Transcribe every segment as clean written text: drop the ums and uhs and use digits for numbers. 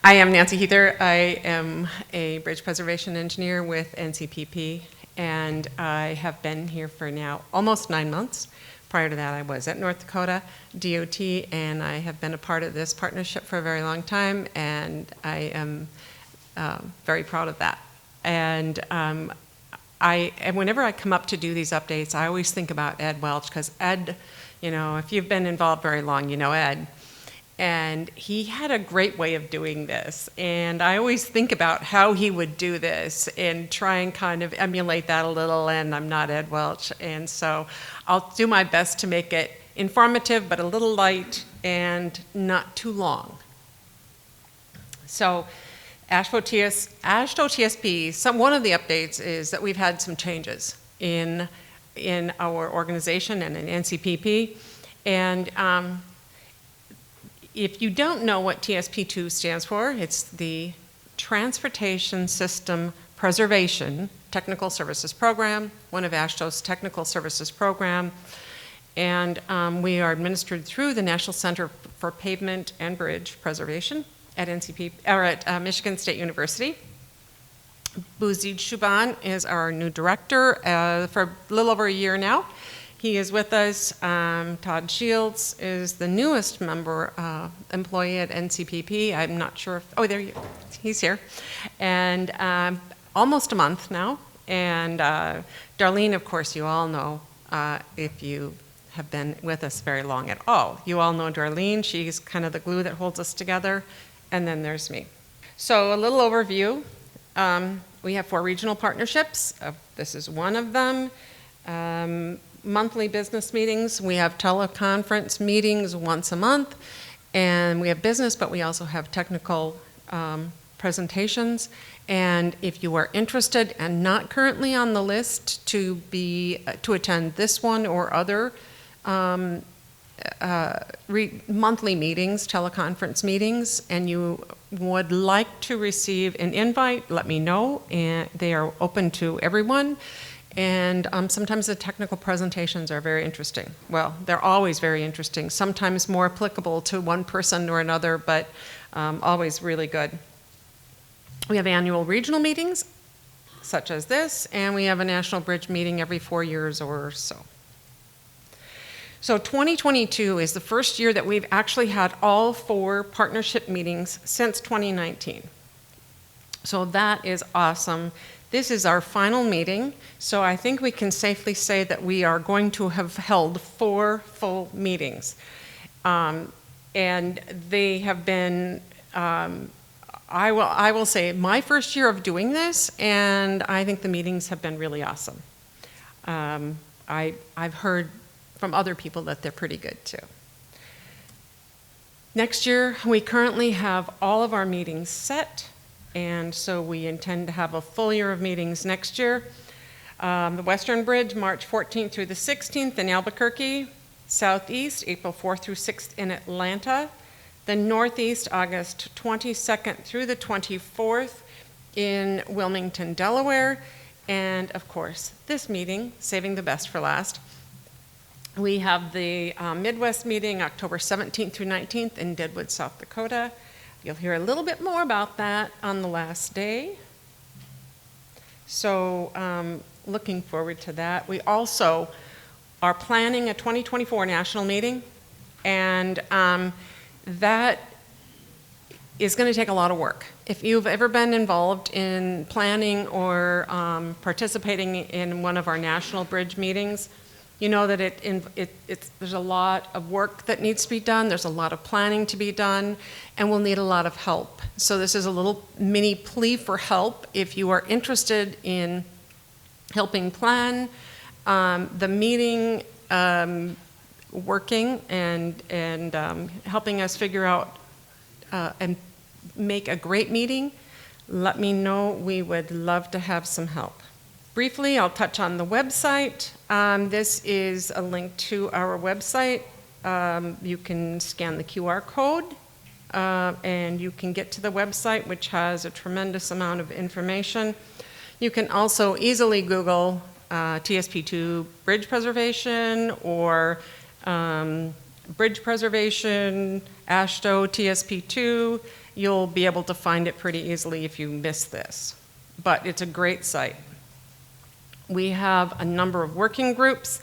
I am Nancy Huether. I am a bridge preservation engineer with NCPP, and I have been here for now almost 9 months. Prior to that, I was at North Dakota DOT, and I have been a part of this partnership for a very long time, and I am very proud of that. And whenever I come up to do these updates, I always think about Ed Welch, because Ed, you know, if you've been involved very long, you know Ed. And he had a great way of doing this. And I always think about how he would do this and try and kind of emulate that a little, and I'm not Ed Welch. And so I'll do my best to make it informative, but a little light and not too long. So AASHTO TSP, one of the updates is that we've had some changes in our organization and in NCPP. And if you don't know what TSP2 stands for, it's the Transportation System Preservation Technical Services Program, one of AASHTO's technical services program. And we are administered through the National Center for Pavement and Bridge Preservation at Michigan State University. Bouzid Shuban is our new director for a little over a year now. He is with us. Todd Shields is the newest employee at NCPP. I'm not sure if, oh, there you, he's here. And almost a month now. And Darlene, of course, you all know if you have been with us very long at all. You all know Darlene. She's kind of the glue that holds us together. And then there's me. So a little overview. We have 4 regional partnerships. This is one of them. Monthly business meetings. We have teleconference meetings once a month, and we have business, but we also have technical presentations. And if you are interested and not currently on the list to attend this one or other monthly meetings, teleconference meetings, and you would like to receive an invite, let me know. And they are open to everyone. And sometimes the technical presentations are very interesting. Well, they're always very interesting, sometimes more applicable to one person or another, but always really good. We have annual regional meetings, such as this, and we have a national bridge meeting every 4 years or so. So 2022 is the first year that we've actually had all 4 partnership meetings since 2019. So that is awesome. This is our final meeting, so I think we can safely say that we are going to have held 4 full meetings. And they have been, I will say, my first year of doing this, and I think the meetings have been really awesome. I've heard from other people that they're pretty good too. Next year, we currently have all of our meetings set. And so we intend to have a full year of meetings next year. The Western Bridge, March 14th through the 16th in Albuquerque. Southeast, April 4th through 6th in Atlanta. The Northeast, August 22nd through the 24th in Wilmington, Delaware. And of course, this meeting, saving the best for last. We have the Midwest meeting, October 17th through 19th in Deadwood, South Dakota. You'll hear a little bit more about that on the last day. So looking forward to that. We also are planning a 2024 national meeting, and that is going to take a lot of work. If you've ever been involved in planning or participating in one of our national bridge meetings, you know that there's a lot of work that needs to be done, there's a lot of planning to be done, and we'll need a lot of help. So this is a little mini plea for help. If you are interested in helping plan the meeting, working and helping us figure out and make a great meeting, let me know. We would love to have some help. Briefly, I'll touch on the website. This is a link to our website. You can scan the QR code and you can get to the website, which has a tremendous amount of information. You can also easily Google TSP2 bridge preservation or bridge preservation, AASHTO TSP2, you'll be able to find it pretty easily if you miss this. But it's a great site. We have a number of working groups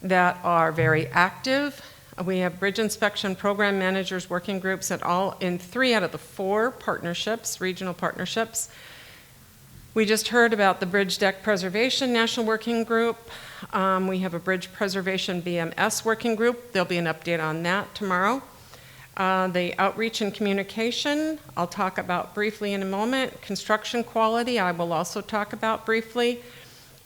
that are very active. We have bridge inspection program managers working groups in 3 out of the 4 partnerships, regional partnerships. We just heard about the Bridge Deck Preservation National Working Group. We have a Bridge Preservation BMS Working Group. There'll be an update on that tomorrow. The outreach and communication, I'll talk about briefly in a moment. Construction quality, I will also talk about briefly.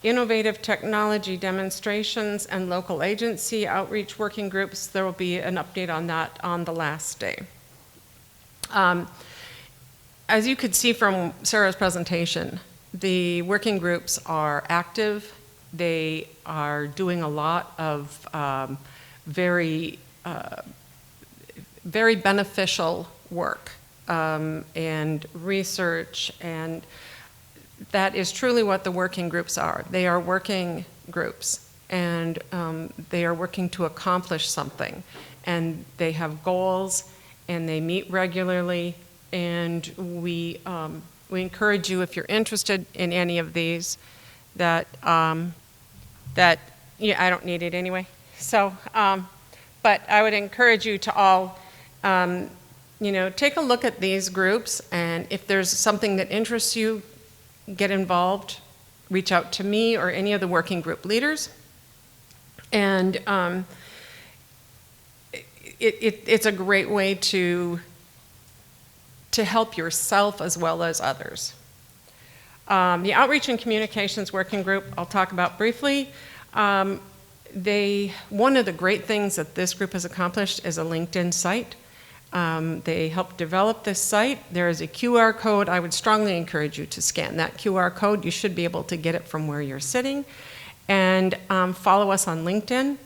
Innovative technology demonstrations and local agency outreach working groups, there will be an update on that on the last day. As you could see from Sarah's presentation, the working groups are active. They are doing a lot of very beneficial work and research, and that is truly what the working groups are. They are working groups, and they are working to accomplish something, and they have goals, and they meet regularly, and we encourage you, if you're interested in any of these, yeah, I don't need it anyway. So, but I would encourage you to all, take a look at these groups, and if there's something that interests you, get involved, reach out to me or any of the working group leaders. And it's a great way to help yourself as well as others. The Outreach and Communications Working Group, I'll talk about briefly. One of the great things that this group has accomplished is a LinkedIn site. They helped develop this site. There is a QR code. I would strongly encourage you to scan that QR code. You should be able to get it from where you're sitting. And follow us on LinkedIn.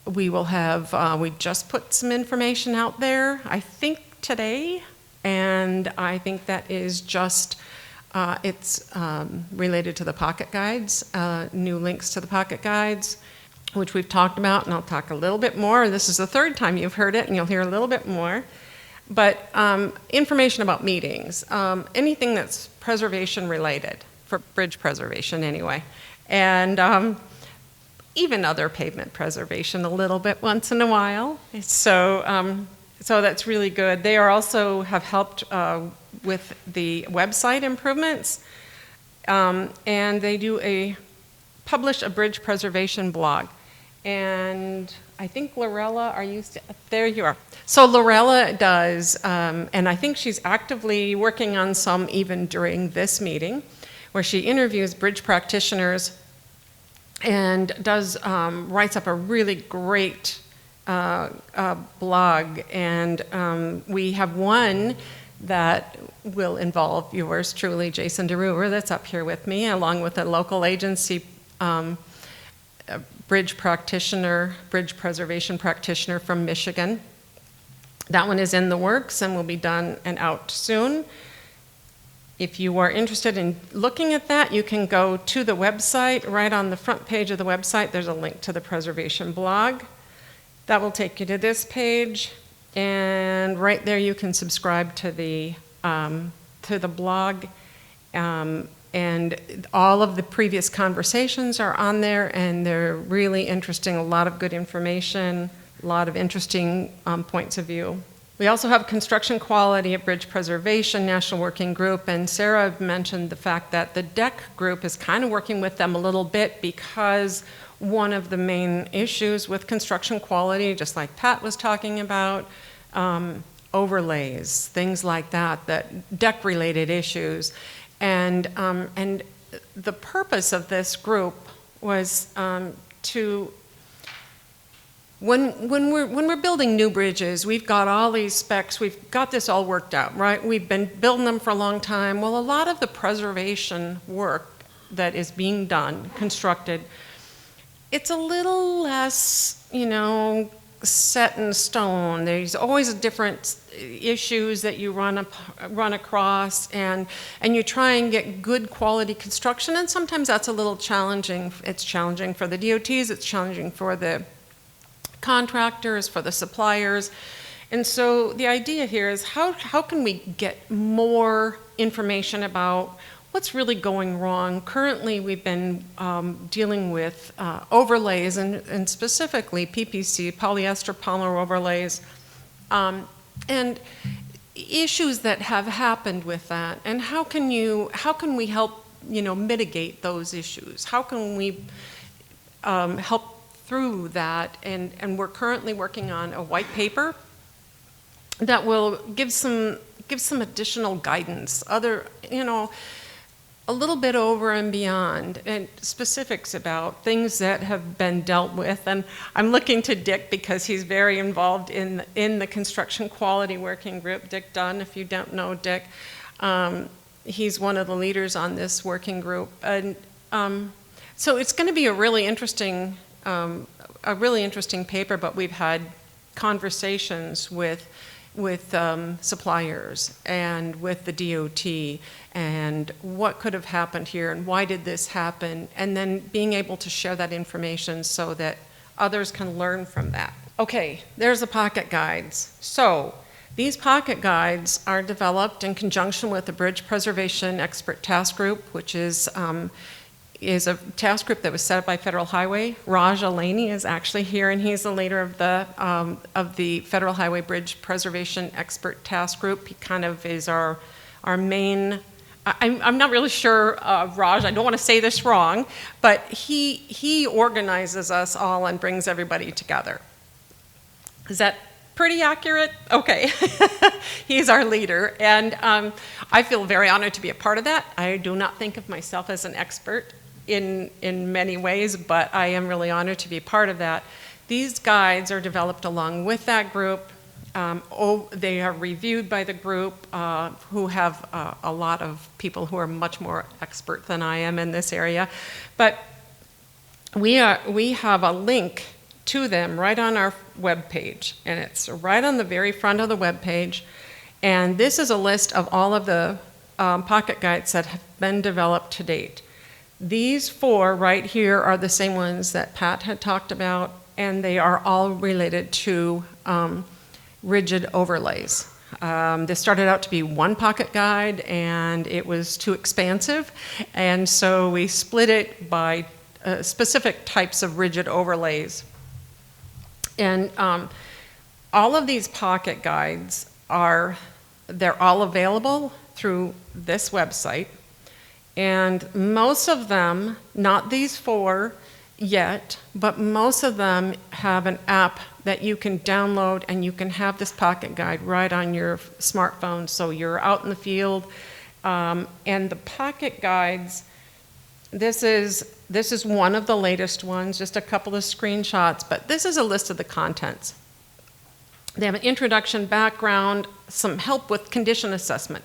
We will have, we just put some information out there, I think today, and I think that is just, it's related to the pocket guides, new links to the pocket guides, which we've talked about, and I'll talk a little bit more. This is the 3rd time you've heard it, and you'll hear a little bit more. But information about meetings, anything that's preservation related, for bridge preservation anyway, and even other pavement preservation a little bit once in a while. So, so that's really good. They are also have helped with the website improvements, and they publish a bridge preservation blog. And I think Lorella, there you are. So Lorella does, and I think she's actively working on some even during this meeting, where she interviews bridge practitioners and writes up a really great blog. And we have one that will involve yours truly, Jason DeRuer, that's up here with me, along with a local agency bridge preservation practitioner from Michigan. That one is in the works and will be done and out soon. If you are interested in looking at that, you can go to the website. Right on the front page of the website, there's a link to the preservation blog. That will take you to this page, and right there you can subscribe to the blog. And all of the previous conversations are on there, and they're really interesting, a lot of good information, a lot of interesting points of view. We also have construction quality at Bridge Preservation National Working Group, and Sarah mentioned the fact that the DEC group is kind of working with them a little bit, because one of the main issues with construction quality, just like Pat was talking about, overlays, things like that DEC-related issues. And the purpose of this group was to, when we're building new bridges, we've got all these specs, we've got this all worked out, right? We've been building them for a long time. Well, a lot of the preservation work that is being done, constructed, it's a little less, set in stone. There's always different issues that you run across, and you try and get good quality construction, and sometimes that's a little challenging. It's challenging for the DOTs, it's challenging for the contractors, for the suppliers, And so the idea here is how can we get more information about what's really going wrong? Currently, we've been dealing with overlays and specifically PPC, polyester polymer overlays, and issues that have happened with that. And how can we help mitigate those issues? How can we help through that? And we're currently working on a white paper that will give some additional guidance, a little bit over and beyond, and specifics about things that have been dealt with. And I'm looking to Dick because he's very involved in the construction quality working group. Dick Dunn, if you don't know Dick, he's one of the leaders on this working group. And so it's going to be a really interesting paper. But we've had conversations with suppliers and with the DOT and what could have happened here and why did this happen, and then being able to share that information so that others can learn from that. Okay, there's the pocket guides. So these pocket guides are developed in conjunction with the Bridge Preservation Expert Task Group, which is a task group that was set up by Federal Highway. Raj Alani is actually here, and he's the leader of the Federal Highway Bridge Preservation Expert Task Group. He kind of is our main. I'm not really sure, Raj. I don't want to say this wrong, but he organizes us all and brings everybody together. Is that pretty accurate? Okay. He's our leader, and I feel very honored to be a part of that. I do not think of myself as an expert in many ways, but I am really honored to be part of that. These guides are developed along with that group. They are reviewed by the group, who have a lot of people who are much more expert than I am in this area. But we have a link to them right on our web page, and it's right on the very front of the web page. And this is a list of all of the pocket guides that have been developed to date. These 4 right here are the same ones that Pat had talked about, and they are all related to rigid overlays. This started out to be 1 pocket guide, and it was too expansive, and so we split it by specific types of rigid overlays. And all of these pocket guides they're all available through this website. And most of them, not these 4 yet, but most of them have an app that you can download, and you can have this pocket guide right on your smartphone. So you're out in the field, and the pocket guides, this is one of the latest ones, just a couple of screenshots, but this is a list of the contents. They have an introduction, background, some help with condition assessment.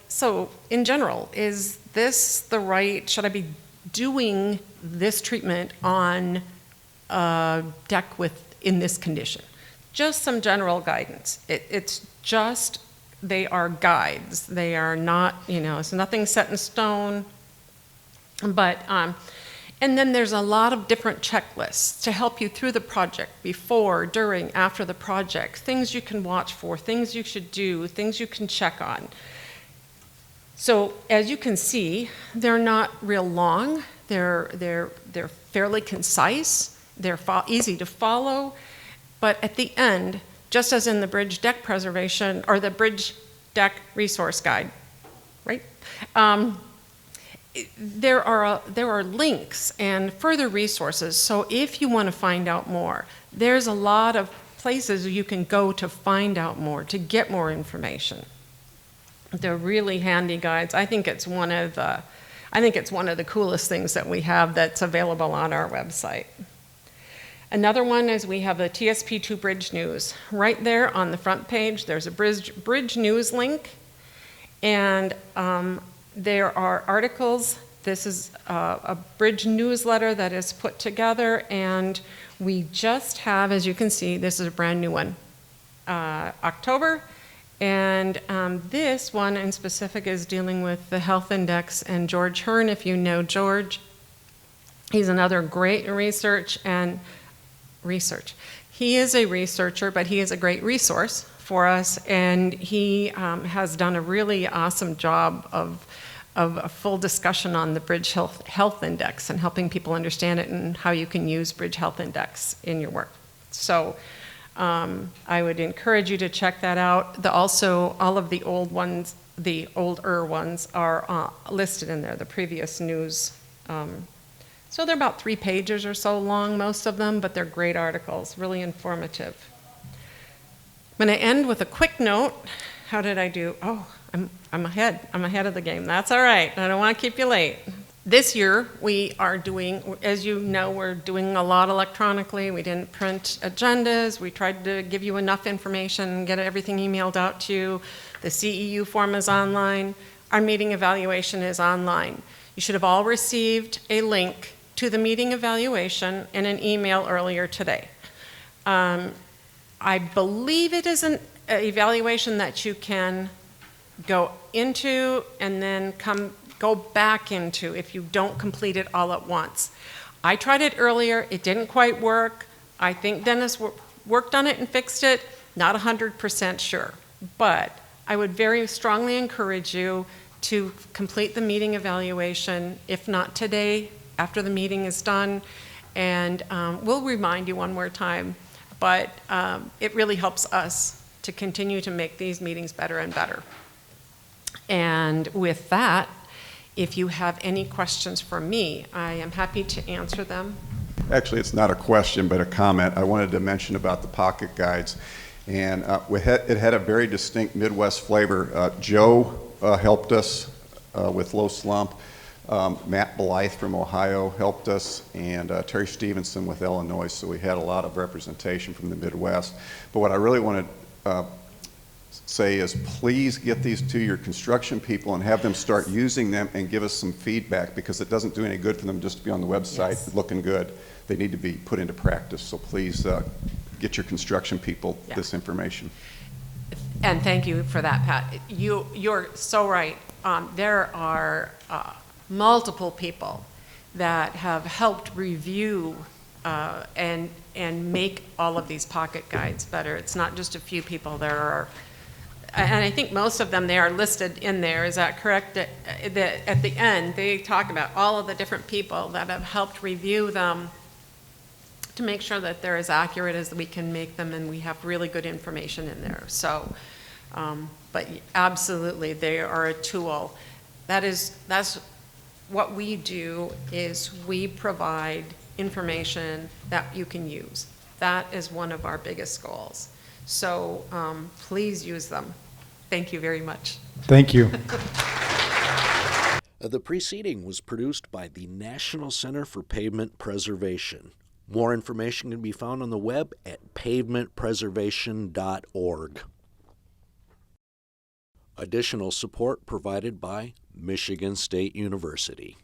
So in general, is this the right, should I be doing this treatment on a deck in this condition? Just some general guidance. It's just, they are guides. They are not, it's nothing set in stone. But, and then there's a lot of different checklists to help you through the project, before, during, after the project, things you can watch for, things you should do, things you can check on. So as you can see, they're not real long. They're fairly concise. They're easy to follow. But at the end, just as in the bridge deck preservation or the bridge deck resource guide, right? There are links and further resources. So if you want to find out more, there's a lot of places you can go to find out more, to get more information. They're really handy guides. I think it's one of the coolest things that we have that's available on our website. Another one is we have the TSP2 Bridge News. Right there on the front page, there's a Bridge News link, and there are articles. This is a bridge newsletter that is put together, and we just have, as you can see, this is a brand new one, October. And this one in specific is dealing with the health index, and George Hearn, if you know George, he's another great research. He is a researcher, but he is a great resource for us, and he has done a really awesome job of a full discussion on the Bridge Health Index and helping people understand it and how you can use Bridge Health Index in your work. So I would encourage you to check that out. Also, all of the old ones, the older ones, are listed in there, the previous news. So they're about 3 pages or so long, most of them, but they're great articles, really informative. I'm going to end with a quick note. How did I do? Oh, I'm ahead. I'm ahead of the game. That's all right. I don't want to keep you late. This year, we are doing, as you know, we're doing a lot electronically. We didn't print agendas. We tried to give you enough information, get everything emailed out to you. The CEU form is online. Our meeting evaluation is online. You should have all received a link to the meeting evaluation in an email earlier today. I believe it is an evaluation that you can go into and then go back into if you don't complete it all at once. I tried it earlier, it didn't quite work. I think Dennis worked on it and fixed it, not 100% sure. But I would very strongly encourage you to complete the meeting evaluation, if not today, after the meeting is done. And we'll remind you one more time, but it really helps us to continue to make these meetings better and better. And with that, if you have any questions for me, I am happy to answer them. Actually, it's not a question, but a comment. I wanted to mention about the pocket guides. And it had a very distinct Midwest flavor. Joe helped us with Low Slump. Matt Blythe from Ohio helped us, and Terry Stevenson with Illinois. So we had a lot of representation from the Midwest. But what I really want to say is please get these to your construction people and have them start using them and give us some feedback, because it doesn't do any good for them just to be on the website looking good. They need to be put into practice. So please get your construction people this information. And thank you for that, Pat. You're so right. There are multiple people that have helped review and make all of these pocket guides better. It's not just a few people. There are, and I think most of them, they are listed in there. Is that correct? At the end, they talk about all of the different people that have helped review them to make sure that they're as accurate as we can make them, and we have really good information in there. So, but absolutely, they are a tool. That's what we do, is we provide information that you can use. That is one of our biggest goals. So please use them. Thank you very much. Thank you. The preceding was produced by the National Center for Pavement Preservation. More information can be found on the web at pavementpreservation.org. Additional support provided by Michigan State University.